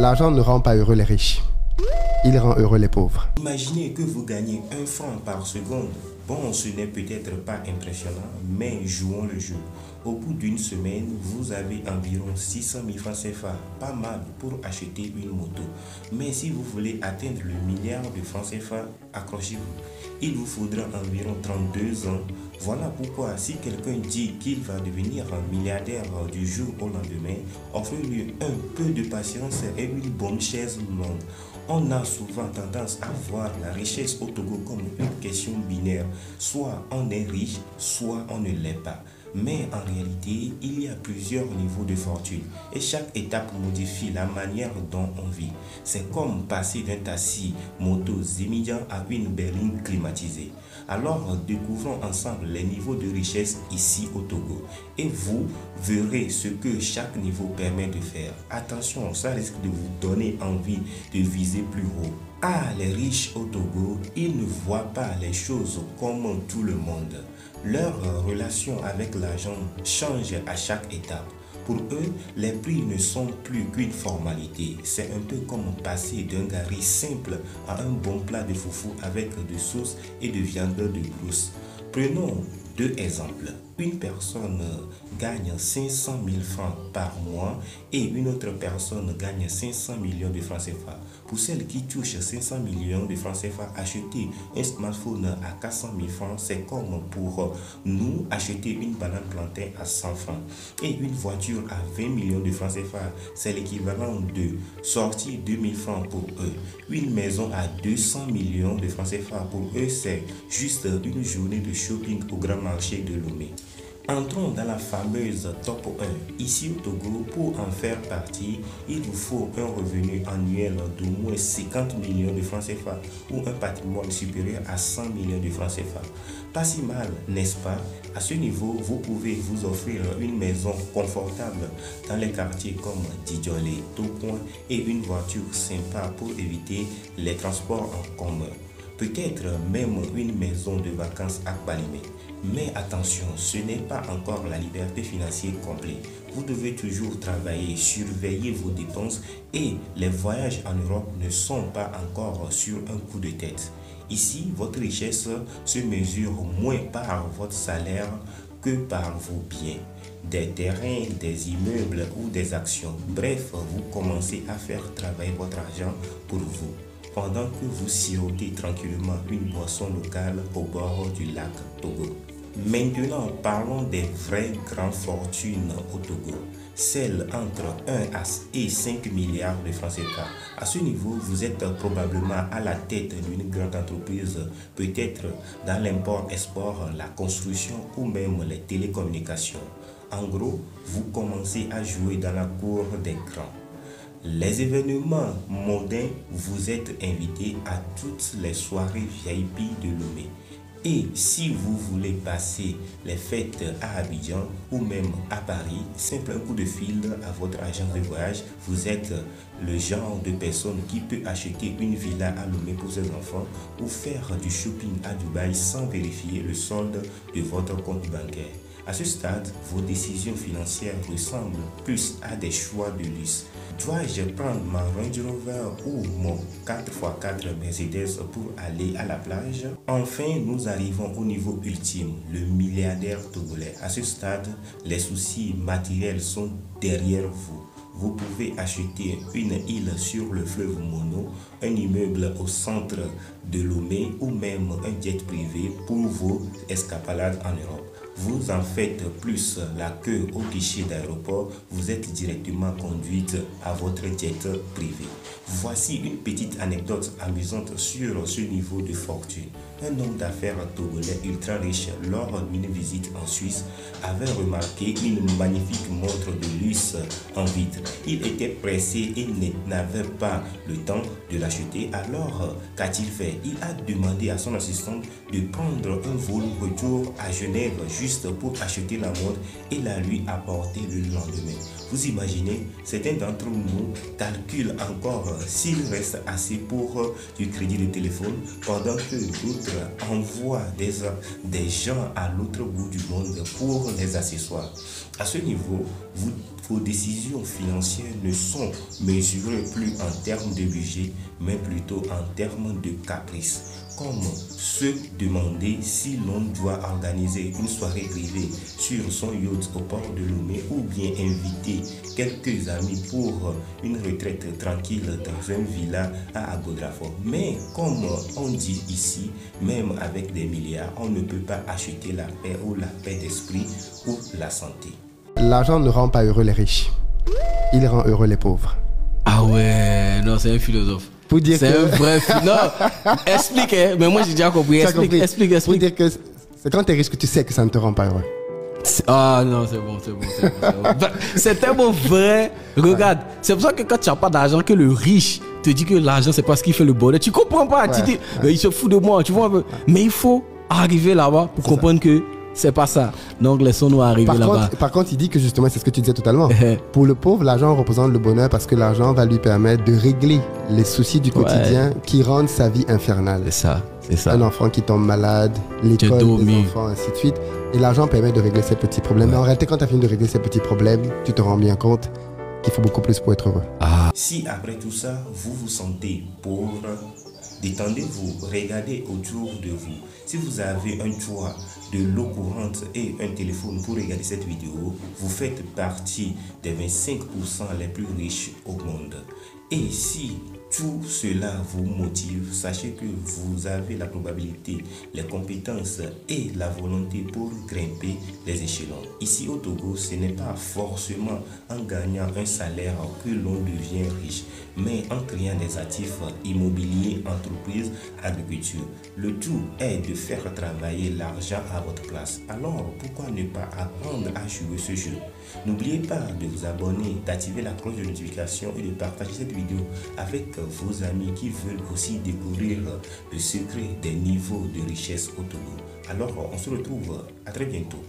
L'argent ne rend pas heureux les riches. Il rend heureux les pauvres. Imaginez que vous gagnez 1 franc par seconde. Bon, ce n'est peut-être pas impressionnant, mais jouons le jeu. Au bout d'une semaine, vous avez environ 600 000 francs CFA. Pas mal pour acheter une moto. Mais si vous voulez atteindre le milliard de francs CFA, accrochez-vous. Il vous faudra environ 32 ans. Voilà pourquoi si quelqu'un dit qu'il va devenir un milliardaire du jour au lendemain, offrez-lui un peu de patience et une bonne chaise longue. On a souvent tendance à voir la richesse au Togo comme une question binaire. Soit on est riche, soit on ne l'est pas. Mais en réalité, il y a plusieurs niveaux de fortune et chaque étape modifie la manière dont on vit. C'est comme passer d'un taxi moto Zemidian à une berline climatisée. Alors, découvrons ensemble les niveaux de richesse ici au Togo et vous verrez ce que chaque niveau permet de faire. Attention, ça risque de vous donner envie de viser plus haut. Ah, les riches au Togo, ils ne voient pas les choses comme tout le monde. Leur relation avec l'argent change à chaque étape. Pour eux, les prix ne sont plus qu'une formalité. C'est un peu comme passer d'un gari simple à un bon plat de foufou avec de sauce et de viande de brousse. Prenons 2 exemples. Une personne gagne 500 000 francs par mois et une autre personne gagne 500 millions de francs CFA. Pour celle qui touche 500 millions de francs CFA, acheter un smartphone à 400 000 francs, c'est comme pour nous acheter une banane plantain à 100 francs. Et une voiture à 20 millions de francs CFA, c'est l'équivalent de sortir 2000 francs pour eux. Une maison à 200 millions de francs CFA, pour eux, c'est juste une journée de shopping au grand marché de Lomé. Entrons dans la fameuse top 1. Ici au Togo, pour en faire partie, il vous faut un revenu annuel d'au moins 50 millions de francs CFA ou un patrimoine supérieur à 100 millions de francs CFA. Pas si mal, n'est-ce pas? À ce niveau, vous pouvez vous offrir une maison confortable dans les quartiers comme Didjolé, Tokoin et une voiture sympa pour éviter les transports en commun. Peut-être même une maison de vacances à Balimé. Mais attention, ce n'est pas encore la liberté financière complète. Vous devez toujours travailler, surveiller vos dépenses et les voyages en Europe ne sont pas encore sur un coup de tête. Ici, votre richesse se mesure moins par votre salaire que par vos biens, des terrains, des immeubles ou des actions. Bref, vous commencez à faire travailler votre argent pour vous, pendant que vous sirotez tranquillement une boisson locale au bord du lac Togo. Maintenant, parlons des vraies grandes fortunes au Togo, celles entre 1 et 5 milliards de francs CFA. À ce niveau, vous êtes probablement à la tête d'une grande entreprise, peut-être dans l'import-export, la construction ou même les télécommunications. En gros, vous commencez à jouer dans la cour des grands. Les événements mondains, vous êtes invités à toutes les soirées VIP de Lomé. Et si vous voulez passer les fêtes à Abidjan ou même à Paris, simple un coup de fil à votre agence de voyage, vous êtes le genre de personne qui peut acheter une villa à Lomé pour ses enfants ou faire du shopping à Dubaï sans vérifier le solde de votre compte bancaire. À ce stade, vos décisions financières ressemblent plus à des choix de luxe. Dois-je prendre ma Range Rover ou mon 4x4 Mercedes pour aller à la plage? Enfin, nous arrivons au niveau ultime, le milliardaire togolais. À ce stade, les soucis matériels sont derrière vous. Vous pouvez acheter une île sur le fleuve Mono, un immeuble au centre de Lomé ou même un jet privé pour vos escapades en Europe. Vous en faites plus la queue au guichet d'aéroport, vous êtes directement conduite à votre jet privé. Voici une petite anecdote amusante sur ce niveau de fortune. Un homme d'affaires togolais ultra riche lors d'une visite en Suisse avait remarqué une magnifique montre de luxe en vitre. Il était pressé et n'avait pas le temps de l'acheter. Alors, qu'a-t-il fait? Il a demandé à son assistant de prendre un vol retour à Genève juste pour acheter la montre et la lui apporter le lendemain. Vous imaginez, certains d'entre nous calculent encore s'il reste assez pour du crédit de téléphone pendant que d'autres envoient des gens à l'autre bout du monde pour les accessoires. À ce niveau, vos décisions financières ne sont mesurées plus en termes de budget, mais plutôt en termes de caprice. Comme se demander si l'on doit organiser une soirée privée sur son yacht au port de Lomé ou bien inviter quelques amis pour une retraite tranquille dans une villa à Agodrafort. Mais comme on dit ici, même avec des milliards, on ne peut pas acheter la paix ou la paix d'esprit ou la santé. L'argent ne rend pas heureux les riches. Il rend heureux les pauvres. Ah ouais, non, c'est un philosophe. Pour dire c'est un vrai philosophe. Non, explique, hein, mais moi j'ai déjà compris. Explique. Pour dire que c'est quand tu es riche que tu sais que ça ne te rend pas heureux. Ah non, c'est bon. C'est tellement vrai. Regarde, c'est pour ça que quand tu n'as pas d'argent, que le riche te dit que l'argent, c'est pas ce qui fait le bonheur. Tu comprends pas. Tu dis, il se fout de moi, tu vois un peu. Mais il faut arriver là-bas pour comprendre que c'est pas ça. Donc laissons-nous arriver là-bas. Par contre, il dit que justement, c'est ce que tu disais totalement. Pour le pauvre, l'argent représente le bonheur parce que l'argent va lui permettre de régler les soucis du quotidien qui rendent sa vie infernale. C'est ça. Un enfant qui tombe malade, l'école des enfants, ainsi de suite. Et l'argent permet de régler ces petits problèmes. Mais en réalité, quand tu as fini de régler ces petits problèmes, tu te rends bien compte qu'il faut beaucoup plus pour être heureux. Si après tout ça, vous vous sentez pauvre, détendez-vous, regardez autour de vous. Si vous avez un toit, de l'eau courante et un téléphone pour regarder cette vidéo, vous faites partie des 25% les plus riches au monde. Et si tout cela vous motive, sachez que vous avez la probabilité, les compétences et la volonté pour grimper les échelons. Ici au Togo, ce n'est pas forcément en gagnant un salaire que l'on devient riche, mais en créant des actifs immobiliers, entreprises, agriculture. Le tout est de faire travailler l'argent à votre place. Alors, pourquoi ne pas apprendre à jouer ce jeu? N'oubliez pas de vous abonner, d'activer la cloche de notification et de partager cette vidéo avec vos amis qui veulent aussi découvrir le secret des niveaux de richesse au Togo. Alors, on se retrouve à très bientôt.